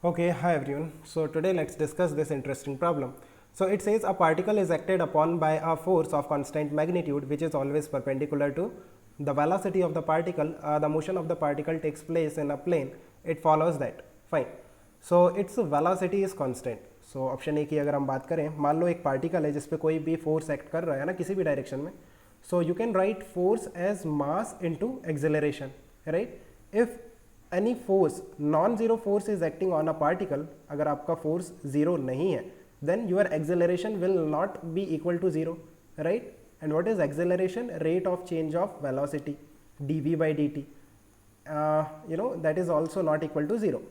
Okay, hi everyone. So today let's discuss this interesting problem. So it says a particle is acted upon by a force of constant magnitude which is always perpendicular to the velocity of the particle. The motion of the particle takes place in a plane. It follows that. Fine. So its velocity is constant. So option A की अगर हम बात करें, मान लो एक particle है जिस पे कोई भी फोर्स एक्ट कर रहा है ना किसी भी डायरेक्शन में. So you can write force as mass into acceleration, right? If any force non-zero force is acting on a particle, अगर आपका force zero नहीं है, then your acceleration will not be equal to zero, right? And what is acceleration? Rate of change of velocity, dv by dt. That is also not equal to zero.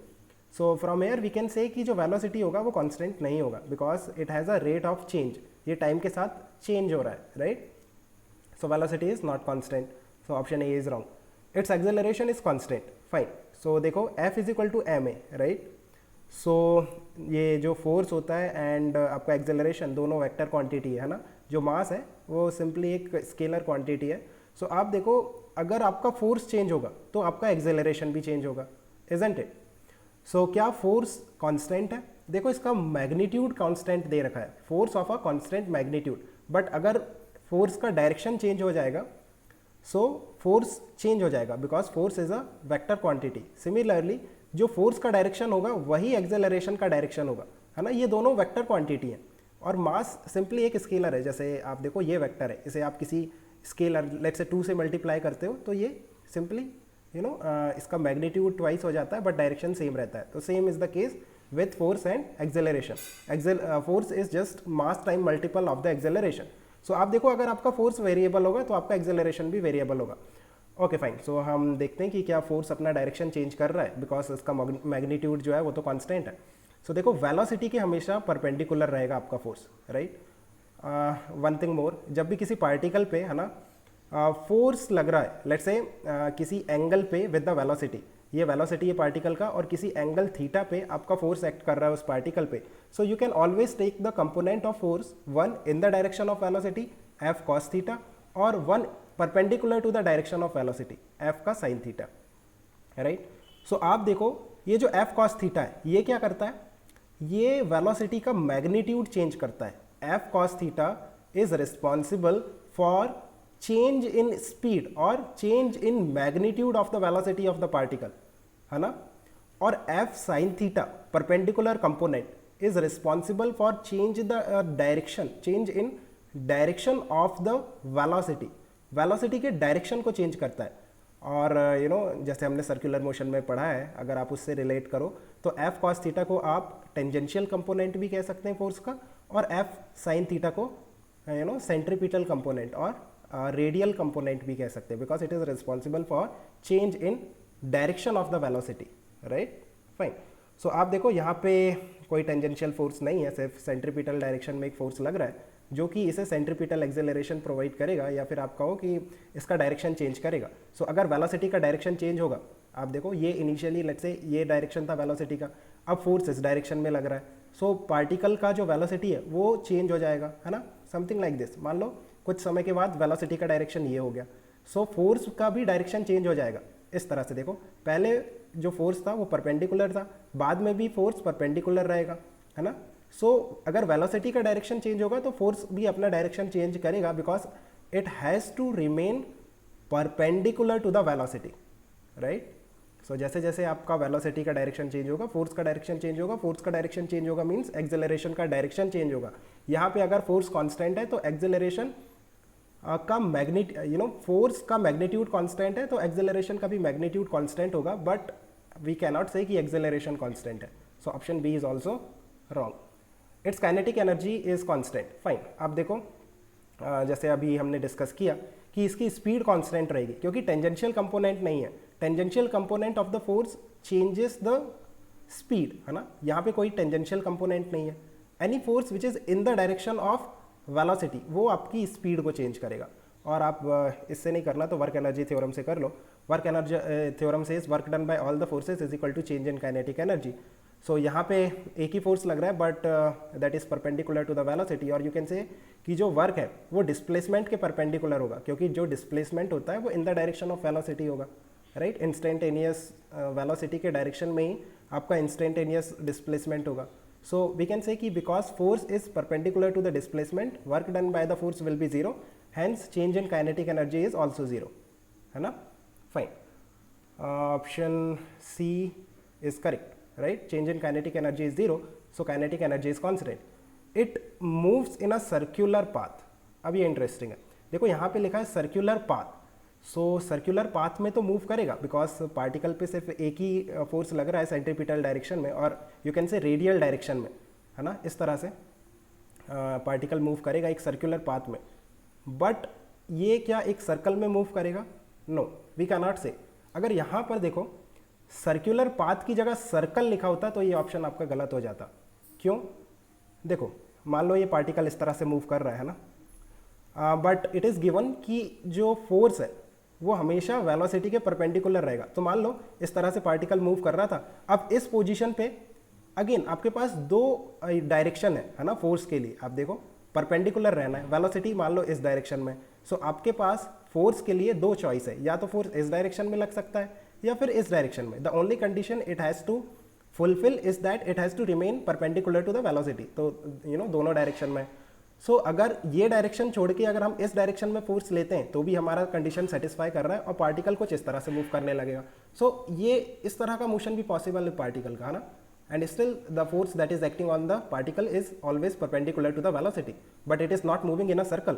So from here we can say कि जो velocity होगा वो constant नहीं होगा because it has a rate of change. ये time के साथ change हो रहा है, right? So velocity is not constant. So option A is wrong. Its acceleration is constant. Fine. So देखो F is equal to ma, right? So ये जो force होता है and आपका acceleration दोनों वेक्टर क्वांटिटी है ना. जो मास है वो सिंपली एक स्केलर क्वांटिटी है. सो आप देखो अगर आपका फोर्स चेंज होगा तो आपका एक्सेलरेशन भी चेंज होगा, isn't it? सो क्या फोर्स कांस्टेंट है? देखो इसका मैग्नीट्यूड कांस्टेंट दे रखा है, force of a constant magnitude. But अगर फोर्स का डायरेक्शन चेंज हो जाएगा सो फोर्स चेंज हो जाएगा because force is a vector quantity. Similarly जो फोर्स का डायरेक्शन होगा वही एक्सेलरेशन का डायरेक्शन होगा, है ना. ये दोनों वेक्टर क्वांटिटी हैं और मास सिंपली एक स्केलर है. जैसे आप देखो ये वेक्टर है, इसे आप किसी स्केलर लेट्स से 2 से मल्टीप्लाई करते हो तो ये सिंपली इसका मैग्नीट्यूड ट्वाइस हो जाता है बट डायरेक्शन सेम रहता है. तो same is the case with force and acceleration. Force is just mass time multiple of the acceleration. So आप देखो अगर आपका फोर्स वेरिएबल होगा तो आपका एक्सेलरेशन भी वेरिएबल होगा. Okay fine. सो हम देखते हैं कि क्या फोर्स अपना डायरेक्शन चेंज कर रहा है बिकॉज इसका मैग्नीट्यूड जो है वो तो कांस्टेंट है. सो देखो वेलोसिटी के हमेशा परपेंडिकुलर रहेगा आपका force, right. One thing more, जब भी किसी पार्टिकल पे है ना फोर्स लग रहा है लेट्स से किसी एंगल पे विद द वेलोसिटी, ये वेलोसिटी है पार्टिकल का और किसी एंगल थीटा पे आपका फोर्स एक्ट कर रहा है उस पार्टिकल पे. So you can always take the component of force, one in the direction of velocity F cos theta और one perpendicular to the direction of velocity F का sine theta, right. So आप देखो ये जो F cos theta है ये क्या करता है, ये वेलोसिटी का मैग्नीट्यूड चेंज करता है. F cos theta is responsible for change in speed और change in magnitude of the velocity of the particle, है ना. और F sine theta perpendicular component is responsible for change the direction, change in direction of the velocity, velocity के direction को change करता है. और जैसे हमने सर्कुलर मोशन में पढ़ा है, अगर आप उससे रिलेट करो तो एफ कॉस थीटा को आप टेंजेंशियल कंपोनेंट भी कह सकते हैं फोर्स का और एफ साइन थीटा को सेंट्रीपिटल कंपोनेंट और रेडियल कंपोनेंट भी कह सकते हैं because it is responsible for change in direction of the velocity, right. Fine. So आप देखो यहाँ पे कोई टेंजेंशियल फोर्स नहीं है, सिर्फ सेंट्रीपिटल डायरेक्शन में एक फोर्स लग रहा है जो कि इसे सेंट्रीपिटल एक्सेलरेशन प्रोवाइड करेगा या फिर आप कहो कि इसका डायरेक्शन चेंज करेगा. सो अगर वेलोसिटी का डायरेक्शन चेंज होगा, आप देखो ये इनिशियली लेट्स से ये डायरेक्शन था वेलोसिटी का, अब फोर्स इस डायरेक्शन में लग रहा है. सो पार्टिकल का जो वेलोसिटी है वो चेंज हो जाएगा, है ना. Something like this. मान लो कुछ समय के बाद वेलोसिटी का डायरेक्शन ये हो गया, सो फोर्स का भी डायरेक्शन चेंज हो जाएगा. इस तरह से देखो पहले जो फोर्स था वो परपेंडिकुलर था, बाद में भी फोर्स परपेंडिकुलर रहेगा, है ना. सो अगर वेलोसिटी का डायरेक्शन चेंज होगा तो फोर्स भी अपना डायरेक्शन चेंज करेगा because it has to remain perpendicular to the velocity, right. So जैसे जैसे आपका वेलोसिटी का डायरेक्शन चेंज होगा फोर्स का डायरेक्शन चेंज होगा, फोर्स का डायरेक्शन चेंज होगा मीन्स एक्सेलरेशन का डायरेक्शन चेंज होगा. यहाँ पे अगर फोर्स कांस्टेंट है तो एक्सेलरेशन का फोर्स का मैग्नीट्यूड कांस्टेंट है तो एक्सेलरेशन का भी मैग्नीट्यूड कांस्टेंट होगा, बट वी कैनॉट से कि एक्सेलरेशन कांस्टेंट है. So option B is also wrong. Its kinetic energy is constant. Fine. अब देखो जैसे अभी हमने डिस्कस किया कि इसकी स्पीड कांस्टेंट रहेगी क्योंकि टेंजेंशियल कंपोनेंट नहीं है. Tangential component of the force changes the speed, है ना. यहाँ पे कोई टेंजेंशियल कंपोनेंट नहीं है. Any force which is in the direction of velocity वो आपकी स्पीड को चेंज करेगा. और आप इससे नहीं करना तो वर्क एनर्जी थ्योरम से कर लो. वर्क एनर्जी थ्योरम से work done by all the forces is equal to change in kinetic energy. So यहाँ पे एक ही फोर्स लग रहा है but that is perpendicular to the velocity. और यू कैन से कि जो वर्क है वो डिस्प्लेसमेंट के परपेंडिकुलर होगा क्योंकि जो डिस्प्लेसमेंट होता है वो इन द डायरेक्शन ऑफ वेलोसिटी होगा, राइट, इंस्टेंटेनियस वेलोसिटी के डायरेक्शन में ही आपका इंस्टेंटेनियस डिस्प्लेसमेंट होगा. सो वी कैन से कि because force is perpendicular to the displacement, work done by the force will be zero, hence change in kinetic energy is also zero, है ना. Fine, option C is correct, right. Change in kinetic energy is zero, so kinetic energy is constant. It moves in a circular path. अब ये interesting है, देखो यहाँ पे लिखा है circular path. So circular path में तो मूव करेगा बिकॉज पार्टिकल पे सिर्फ एक ही फोर्स लग रहा है सेंट्रीपिटल डायरेक्शन में, और यू कैन से रेडियल डायरेक्शन में, है ना. इस तरह से पार्टिकल मूव करेगा एक सर्क्यूलर पाथ में. बट ये क्या एक सर्कल में मूव करेगा? नो, वी कैन नॉट से. अगर यहाँ पर देखो सर्क्यूलर पाथ की जगह सर्कल लिखा होता तो ये ऑप्शन आपका गलत हो जाता. क्यों? देखो मान लो ये पार्टिकल इस तरह से मूव कर रहा है ना, बट इट इज़ गिवन कि जो फोर्स है वो हमेशा वेलोसिटी के परपेंडिकुलर रहेगा. तो मान लो इस तरह से पार्टिकल मूव कर रहा था, अब इस पोजीशन पे अगेन आपके पास दो डायरेक्शन है ना फोर्स के लिए. आप देखो परपेंडिकुलर रहना है, वेलोसिटी मान लो इस डायरेक्शन में. सो आपके पास फोर्स के लिए दो चॉइस है, या तो फोर्स इस डायरेक्शन में लग सकता है या फिर इस डायरेक्शन में. The only condition it has to fulfil is that it has to remain perpendicular to the velocity. तो दोनों डायरेक्शन में. सो अगर ये डायरेक्शन छोड़ के अगर हम इस डायरेक्शन में फोर्स लेते हैं तो भी हमारा कंडीशन सेटिस्फाई कर रहा है और पार्टिकल कुछ इस तरह से मूव करने लगेगा. सो ये इस तरह का मोशन भी पॉसिबल है पार्टिकल का, है ना. And still the force that is acting on the particle is always perpendicular to the velocity, but it is not moving in a circle.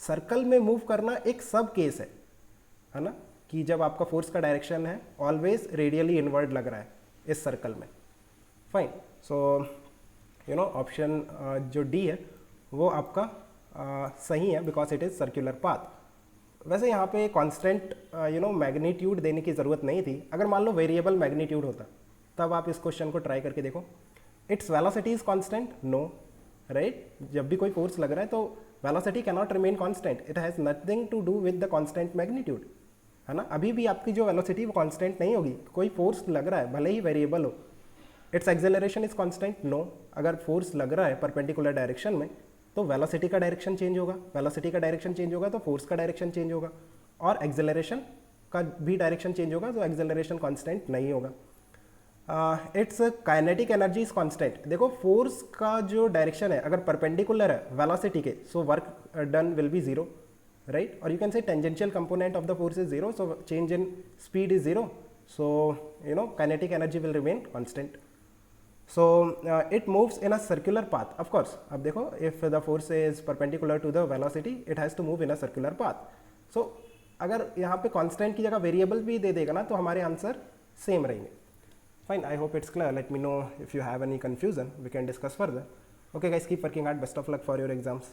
Circle में मूव करना एक सब केस है ना, कि जब आपका फोर्स का डायरेक्शन है ऑलवेज रेडियली इनवर्ड लग रहा है इस सर्कल में. फाइन, सो ऑप्शन जो डी है वो आपका सही है because it is circular path. वैसे यहाँ पे कांस्टेंट मैग्नीट्यूड देने की ज़रूरत नहीं थी. अगर मान लो वेरिएबल मैग्नीट्यूड होता तब आप इस क्वेश्चन को ट्राई करके देखो. Its velocity is constant? No, right. जब भी कोई फोर्स लग रहा है तो velocity can not remain constant, it has nothing to do with the constant magnitude, है ना. अभी भी आपकी जो वेलोसिटी वो कांस्टेंट नहीं होगी, कोई फोर्स लग रहा है भले ही वेरिएबल हो. Its acceleration is constant? No. अगर फोर्स लग रहा है परपेंडिकुलर डायरेक्शन में तो वेलोसिटी का डायरेक्शन चेंज होगा, वेलोसिटी का डायरेक्शन चेंज होगा तो फोर्स का डायरेक्शन चेंज होगा, और एक्सेलरेशन का भी डायरेक्शन चेंज होगा तो एक्सेलरेशन कांस्टेंट नहीं होगा. Its kinetic energy is constant. देखो फोर्स का जो डायरेक्शन है अगर परपेंडिकुलर है वेलोसिटी के, so work done will be zero, right. और you can say tangential component of the force is zero, so change in speed is zero, so kinetic energy will remain constant. So it moves in a circular path, of course. अब देखो if the force is perpendicular to the velocity, it has to move in a circular path. So अगर यहाँ पे constant की जगह variable भी दे देगा ना तो हमारे आंसर सेम रहेंगे. Fine, I hope it's clear. Let me know if you have any confusion. We can discuss further. Okay guys, keep working hard. Best of luck for your exams.